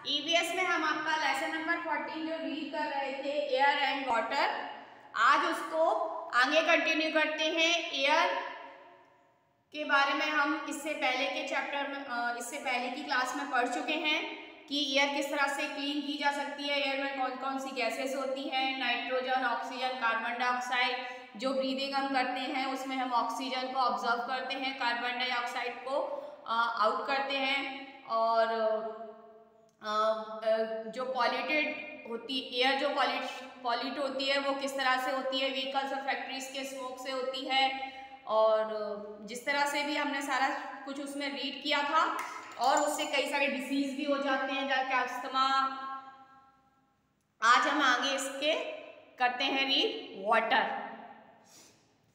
EVS में हम आपका लेसन नंबर 14 जो रीड कर रहे थे एयर एंड वाटर, आज उसको आगे कंटिन्यू करते हैं। एयर के बारे में हम इससे पहले के चैप्टर में इससे पहले की क्लास में पढ़ चुके हैं कि एयर किस तरह से क्लीन की जा सकती है। एयर में कौन कौन सी गैसेस होती हैं, नाइट्रोजन, ऑक्सीजन, कार्बन डाइऑक्साइड। जो ब्रीदिंग हम करते हैं उसमें हम ऑक्सीजन को ऑब्जर्व करते हैं, कार्बन डाइऑक्साइड को आउट करते हैं। और जो पॉल्यूटेड होती एयर, जो पॉल्यूट होती है वो किस तरह से होती है, व्हीकल्स और फैक्ट्रीज के स्मोक से होती है। और जिस तरह से भी हमने सारा कुछ उसमें रीड किया था, और उससे कई सारे डिसीज भी हो जाते हैं जैसे अस्थमा। आज हम आगे इसके करते हैं read water.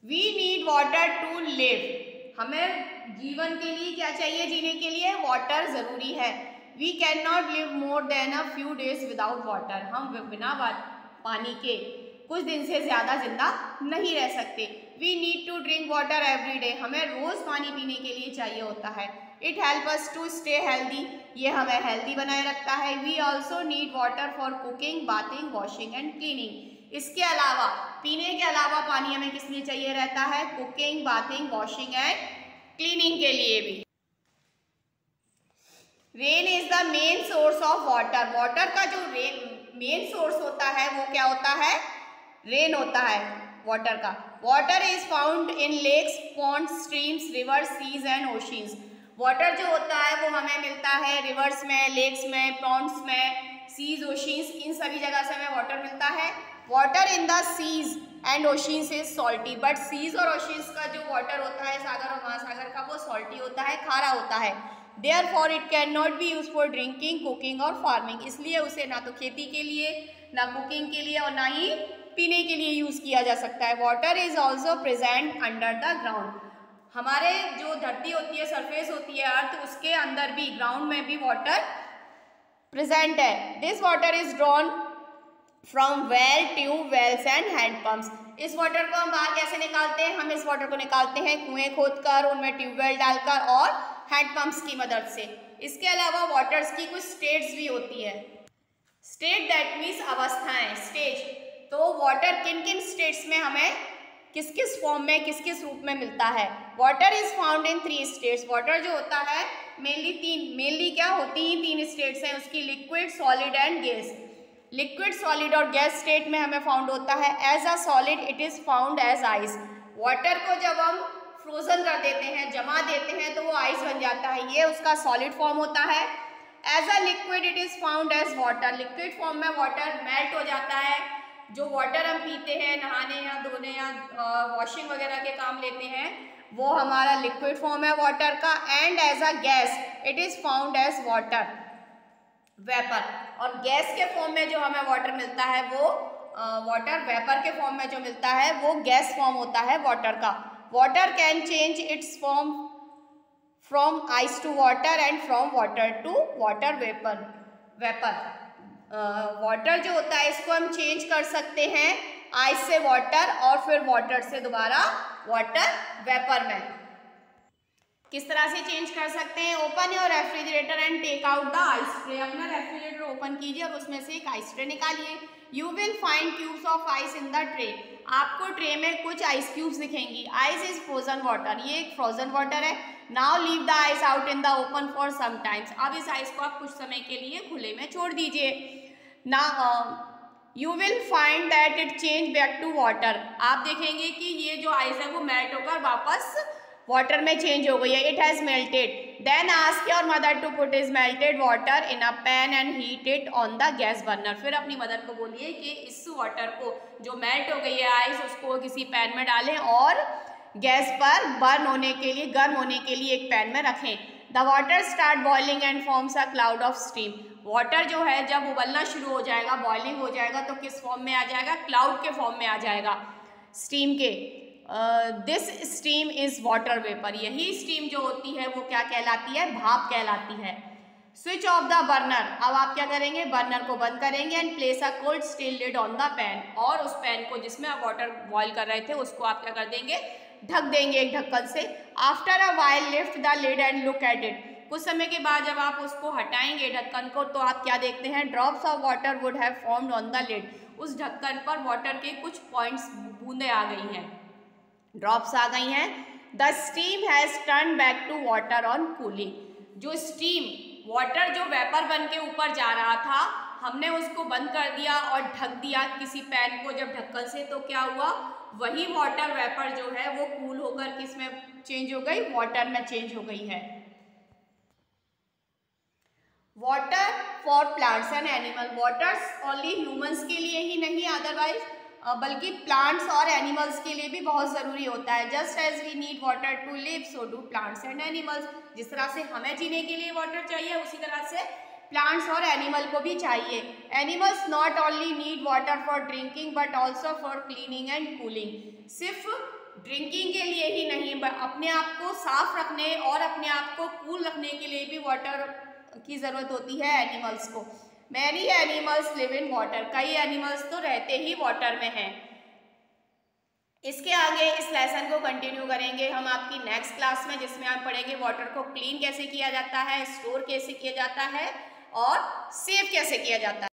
We need water to live. हमें जीवन के लिए क्या चाहिए, जीने के लिए वाटर जरूरी है। We can not live more than a few days without water. हम बिना पानी के कुछ दिन से ज़्यादा जिंदा नहीं रह सकते। We need to drink water every day. हमें रोज़ पानी पीने के लिए चाहिए होता है। It help us to stay healthy. ये हमें हेल्दी बनाए रखता है। We also need water for cooking, bathing, washing and cleaning. इसके अलावा, पीने के अलावा पानी हमें किस लिए चाहिए रहता है, cooking, bathing, washing and cleaning के लिए भी। Rain is the main source of water. Water का जो मेन सोर्स होता है वो क्या होता है, रेन होता है वाटर का। Water is found in lakes, ponds, streams, rivers, seas and oceans. Water जो होता है वो हमें मिलता है रिवर्स में, लेक्स में, पॉन्ड्स में, सीज, ओशियंस, इन सभी जगह से हमें वाटर मिलता है। Water in the seas and oceans is salty. But seas और ओशियंस का जो वाटर होता है, सागर और महासागर का, वो सॉल्टी होता है, खारा होता है। Therefore it cannot be used for drinking, cooking और farming। इसलिए उसे ना तो खेती के लिए, ना कुकिंग के लिए और ना ही पीने के लिए यूज किया जा सकता है। Water is also present under the ground. हमारे जो धरती होती है, सरफेस होती है अर्थ, उसके अंदर भी, ग्राउंड में भी वाटर प्रेजेंट है। This water is drawn from well, tube wells and hand pumps. इस वाटर को हम बाहर कैसे निकालते हैं, हम इस वाटर को निकालते हैं कुएं खोदकर, उनमें ट्यूबवेल डालकर और हैंडपम्प्स की मदद से। इसके अलावा वाटर्स की कुछ स्टेट्स भी होती है। स्टेट दैट मीन्स अवस्थाएं, स्टेज। तो वाटर किन किन स्टेट्स में हमें किस किस फॉर्म में, किस किस रूप में मिलता है। Water is found in 3 states. Water जो होता है मेनली क्या होती हैं, 3 स्टेट्स हैं उसकी, liquid, solid and gas. Liquid, solid और गैस स्टेट में हमें फाउंड होता है। As a solid it is found as ice. Water को जब हम फ्रोजन कर देते हैं, जमा देते हैं, तो वो आइस बन जाता है, ये उसका सॉलिड फॉर्म होता है। As a liquid it is found as water. Liquid form में वाटर मेल्ट हो जाता है। जो वाटर हम पीते हैं, नहाने या धोने या वॉशिंग वगैरह के काम लेते हैं, वो हमारा लिक्विड फॉर्म है वाटर का। And as a gas it is found as water vapour. और गैस के फॉर्म में जो हमें वाटर मिलता है वो वाटर वेपर के फॉर्म में जो मिलता है वो गैस फॉर्म होता है वाटर का। Water can change its form from ice to water and from water to water vapour. Water जो होता है इसको हम चेंज कर सकते हैं आइस से वाटर और फिर वाटर से दोबारा वाटर वेपर में। किस तरह से चेंज कर सकते हैं, open your refrigerator and take out the ice tray. अपना रेफ्रिजरेटर ओपन कीजिए और उसमें से एक आइस ट्रे निकालिए। You will find cubes of ice in the tray. आपको ट्रे में कुछ आइस क्यूब्स दिखेंगी। आइस इज फ्रोजन वाटर, ये एक फ्रोजन वाटर है। Now leave the ice out in the open for some times. अब इस आइस को आप कुछ समय के लिए खुले में छोड़ दीजिए। You will find that it change back to water. आप देखेंगे कि ये जो आइस है वो मेल्ट होकर वापस वाटर में चेंज हो गई है। It has melted. Then ask your mother to put is melted water in a pan and heat it on the gas burner. फिर अपनी मदर को बोलिए कि इस वाटर को जो मेल्ट हो गई है आइस, उसको किसी पैन में डालें और गैस पर बर्न होने के लिए, गर्म होने के लिए एक पैन में रखें। The water start boiling and forms a cloud of steam. Water जो है जब उबलना शुरू हो जाएगा, बॉइलिंग हो जाएगा, तो किस फॉर्म में आ जाएगा, क्लाउड के फॉर्म में आ जाएगा, स्टीम के। This steam is water vapour. यही स्टीम जो होती है वो क्या कहलाती है, भाप कहलाती है। Switch off the burner. अब आप क्या करेंगे, बर्नर को बंद करेंगे and place a cold steel lid on the pan. और उस पैन को जिसमें आप वाटर बॉईल कर रहे थे उसको आप क्या कर देंगे, ढक देंगे एक ढक्कन से। After a while lift the lid and look at it. कुछ समय के बाद जब आप उसको हटाएंगे ढक्कन को, तो आप क्या देखते हैं, drops of water would have formed on the lid. उस ढक्कन पर वाटर के कुछ पॉइंट्स, बूंदें आ गई हैं, ड्रॉप्स आ गई हैं। The steam has turn back to water on cooling. जो स्टीम, वाटर जो वेपर बन के ऊपर जा रहा था, हमने उसको बंद कर दिया और ढक दिया किसी पैन को जब ढक्कन से, तो क्या हुआ, वही वाटर वेपर जो है वो कूल होकर किस में चेंज हो गई, वाटर में चेंज हो गई है। Water for plants and animal, water only humans के लिए ही नहीं अदरवाइज, बल्कि प्लांट्स और एनिमल्स के लिए भी बहुत ज़रूरी होता है। Just as we need water to live, so do plants and animals. जिस तरह से हमें जीने के लिए वाटर चाहिए, उसी तरह से प्लांट्स और एनिमल को भी चाहिए। Animals not only need water for drinking but also for cleaning and cooling. सिर्फ ड्रिंकिंग के लिए ही नहीं, अपने आप को साफ रखने और अपने आप को कूल रखने के लिए भी वाटर की ज़रूरत होती है एनिमल्स को। Many animals live in water, कई एनिमल्स तो रहते ही वाटर में हैं। इसके आगे इस लेसन को कंटिन्यू करेंगे हम आपकी नेक्स्ट क्लास में, जिसमें आप पढ़ेंगे वाटर को क्लीन कैसे किया जाता है, स्टोर कैसे किया जाता है और सेव कैसे किया जाता है।